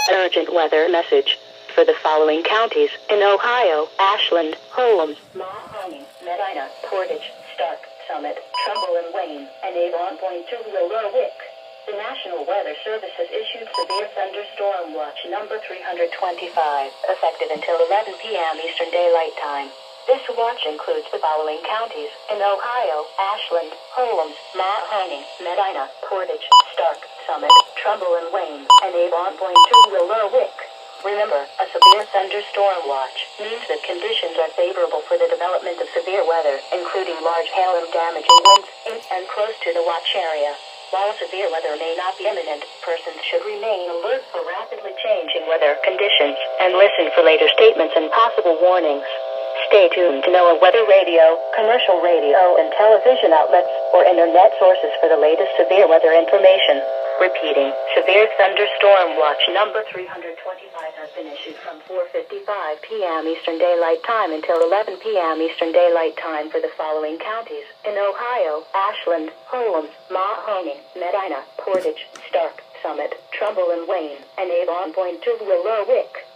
Urgent weather message. For the following counties in Ohio: Ashland, Holmes, Mahoning, Medina, Portage, Stark, Summit, Trumbull and Wayne, and Avon Point to Willowick. The National Weather Service has issued severe thunderstorm watch number 325, effective until 11 p.m. Eastern Daylight Time. This watch includes the following counties in Ohio: Ashland, Holmes, Mahoning, Medina, Portage, Stark, Summit, Trumbull and Wayne, and Avon Point to Willowick. Remember, a severe thunderstorm watch means that conditions are favorable for the development of severe weather, including large hail and damaging winds in and close to the watch area. While severe weather may not be imminent, persons should remain alert for rapidly changing weather conditions and listen for later statements and possible warnings. Stay tuned to NOAA Weather Radio, commercial radio and television outlets, or internet sources for the latest severe weather information. Repeating, severe thunderstorm watch number 325 has been issued from 4:55 p.m. Eastern Daylight Time until 11 p.m. Eastern Daylight Time for the following counties in Ohio: Ashland, Holmes, Mahoning, Medina, Portage, Stark, Summit, Trumbull and Wayne, and Avon Point to Willowick.